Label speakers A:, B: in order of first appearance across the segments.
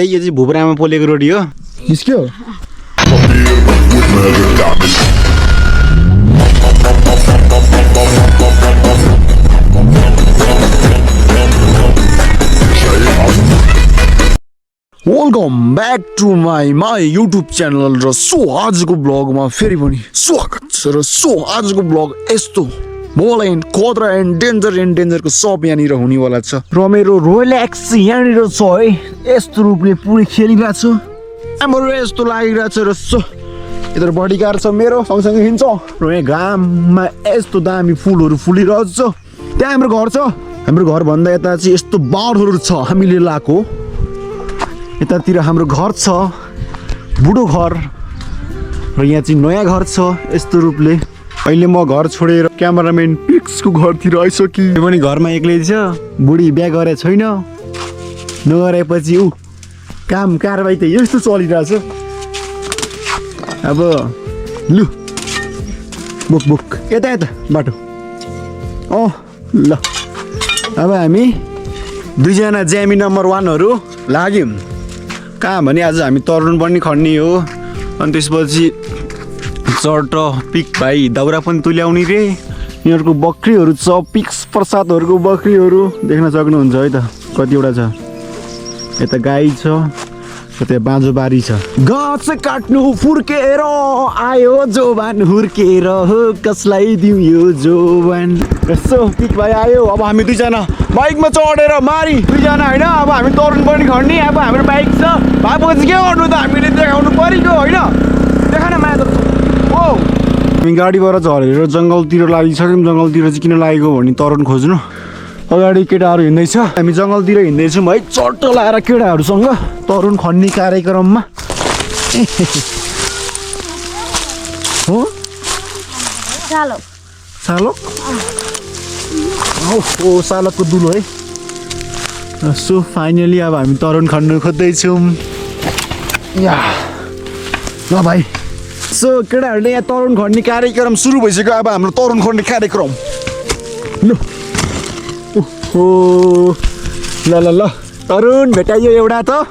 A: यो चाहिँ भुप्रामा पोलेको रोटी हो
B: इसके हो welcome back to my YouTube channel र आजको ब्लगमा फेरि पनि स्वागत छ र आजको ब्लग यस्तो मोल एन्ड खतरा एन्ड डेन्जरको सब यहाँनिर हुनेवाला छ र मेरो रोलेक्स यहाँनिर छ है यस्तो रूपले पुरै खेलिरहेको छ हाम्रो यस्तो लागिरहेको छ र यता बडीगार्ड छ मेरो सँगसँगै हिँड्छ र यहाँ घाममा यस्तो दामी फुलहरू फुलिरहेको छ त्यहाँ हाम्रो घर छ हाम्रो घरभन्दा यता चाहिँ यस्तो बाढहरू छ हामीले लाएको यतातिर हाम्रो घर छ बुढो घर र यहाँ चाहिँ नयाँ घर छ यस्तो रूपले अहिले म घर छोडेर क्यामेराम्यान पिक्सको घरतिर आइसकेँ यो पनि घरमा एक्लै छ बुढी बिहा गरे छैन नगरेपछि काम कारबाही त यस्तो चलिरहेछ अब लु बुक बुक यता यता बाटो ल अब हामी दुईजना ज्यामी नम्बर 1हरू लाग्यौँ कहाँ भने आज हामी तरुन पनि खन्ने हो अनि त्यसपछि चर्ट पिक भाइ दाउरा पनि तुल्याउने रे यिनीहरूको बकरीहरू छ पिक्स प्रसादहरूको बकरीहरू देख्न सक्नुहुन्छ है त कतिवटा छ यता गाई छ त्यहाँ बाँझो बारी छ गाछ काट्नु फुर्केर आयो जोबान हुर्केर हो कसलाई दिउँ यो जोबान यसो पिक भाइ आयो अब हामी दुईजना बाइकमा चढेर मारी दुईजना होइन अब हामी तरुन पनि खन्ने अब हाम्रो बाइक छ भएपछि के गर्नु त हामीले देखाउनु परेको होइन देखान माया ओ हामी गाडीबाट झरेर जङ्गलतिर लागिसक्यौँ जङ्गलतिर चाहिँ किन लागेको भने तरुन खोज्नु अगाडि केटाहरू हिँड्दैछ हामी जङ्गलतिर हिँड्दैछौँ है चट्ट लाएर केटाहरूसँग तरुन खन्ने कार्यक्रममा हो सालक ओ सालकको दुलो है सो फाइनली अब हामी तरुन खन्नु खोज्दैछौँ या ल भाइ सो केटाहरूले यहाँ तरुन खन्ने कार्यक्रम सुरु भइसक्यो अब हाम्रो तरुन खन्ने कार्यक्रम ल ओ ल ल ल तरुन भेटाइयो एउटा त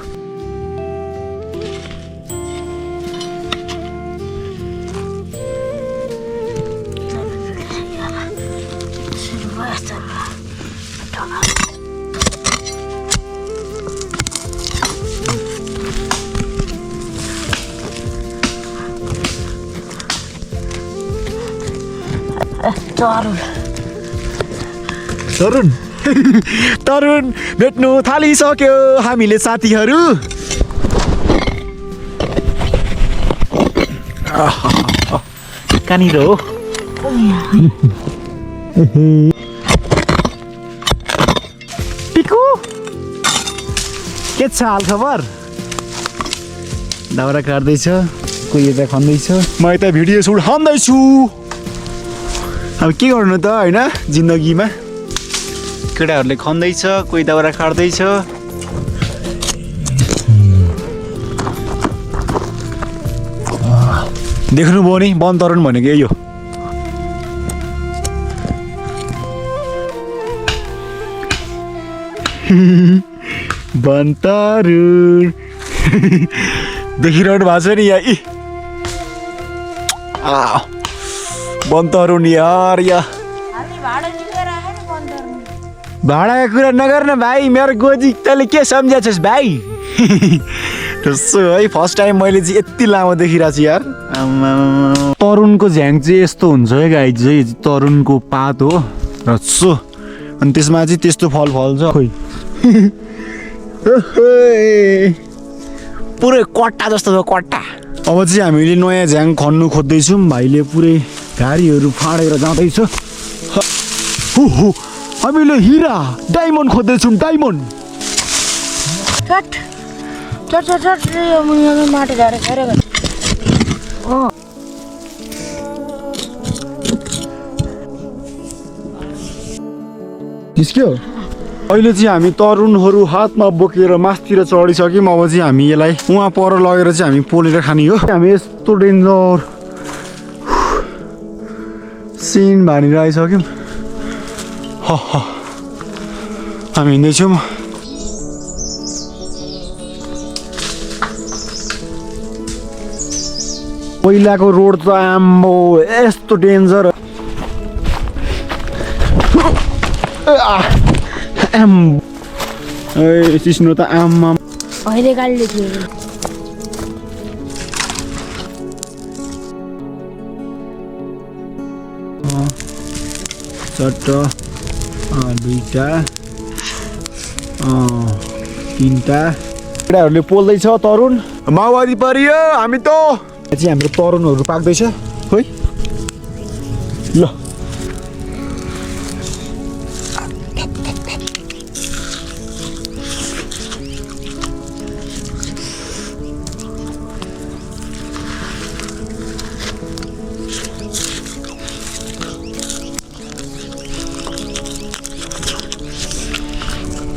B: तरुन तरुन भेट्नु थालिसक्यो हामीले साथीहरू कहाँनिर हो पिकु के छ हाल खबर दाउरा काट्दैछ कोही यता खन्दैछ म यता भिडियो सुट खन्दैछु अब के गर्नु त होइन जिन्दगीमा केटाहरूले खन्दैछ कोही दाउरा काट्दैछ देख्नुभयो नि वन तरुन भनेको यही हो वन तरुन देखिरहनु भएको छ नि यहाँ वन तरुन यार या भाडाको कुरा नगर्न भाइ मेरो गोजी तैँले के सम्झाछस् भाइ त्यसो है फर्स्ट टाइम मैले चाहिँ यति लामो देखिरहेको छु यार तरुनको झ्याङ चाहिँ यस्तो हुन्छ है गाई चाहिँ तरुनको पात हो र सो अनि त्यसमा चाहिँ त्यस्तो फल फल्छ खोइ पुरै कट्टा जस्तो छ कट्टा अब चाहिँ हामीले नयाँ झ्याङ खन्नु खोज्दैछौँ भाइले पुरै घारीहरू फाँडेर जाँदैछ हामीले हिरा डायमन्ड खोज्दैछौँ डायमन्ड
C: माटो झरेको
B: निस्क्यो अहिले चाहिँ हामी तरुनहरू हातमा बोकेर मासतिर चढिसक्यौँ अब चाहिँ हामी यसलाई उहाँ पर लगेर चाहिँ हामी पोलेर खाने हो हामी यस्तो डेन्जर सिन भनेर आइसक्यौँ हामी हिँड्दैछौँ
A: पहिलाको रोड त आम्बो यस्तो डेन्जर ए सिस्नो त आम्मा
C: अहिले गाडीले थियो
A: चट्ट दुईटा तीनटा केटाहरूले पोल्दैछ तरुण
B: माओवादी परियो हामी त
A: चाहिँ हाम्रो तरुणहरू पाक्दैछ खोइ ल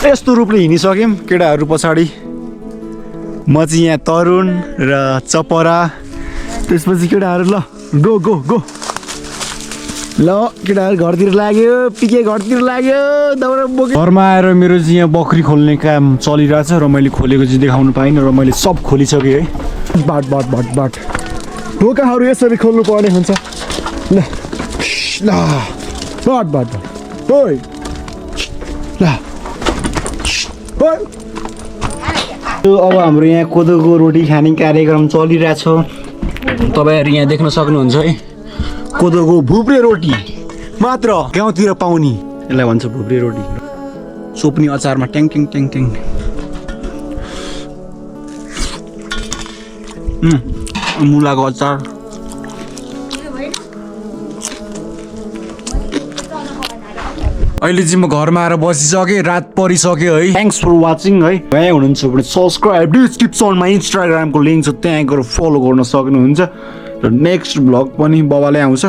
A: यस्तो रूपले हिँडिसक्यौँ केटाहरू पछाडि म चाहिँ यहाँ तरुण र चपरा त्यसपछि केटाहरू ल गो गो गो ल केटाहरू घरतिर लाग्यो पिके घरतिर लाग्यो दाउरा बोक्यो घरमा आएर मेरो चाहिँ यहाँ बकरी खोल्ने काम चलिरहेछ र मैले खोलेको चाहिँ देखाउनु पाइनँ र मैले सब खोलिसकेँ है बाट बाट बाट बाट ढोकाहरू यसरी खोल्नु पर्ने हुन्छ ल ल बाट बाट बाट ओइ ल अब हाम्रो यहाँ कोदोको रोटी खाने कार्यक्रम चलिरहेछ तपाईँहरू यहाँ देख्न सक्नुहुन्छ है कोदोको भुप्रे रोटी मात्र गाउँतिर पाउने यसलाई भन्छ भुप्रे रोटी चोप्ने अचारमा ट्याङ ट्याङ ट्याङ ट्याङ मुलाको अचार अहिले चाहिँ म घरमा आएर बसिसकेँ रात परिसक्यो है थ्याङ्क्स फर वाचिङ है यहाँ हुनुहुन्छ भने सब्सक्राइब डिस्क्रिप्सनमा इन्स्टाग्रामको लिङ्क छ त्यहाँ गएर फलो गर्न सक्नुहुन्छ र नेक्स्ट भ्लग पनि बाबाले आउँछ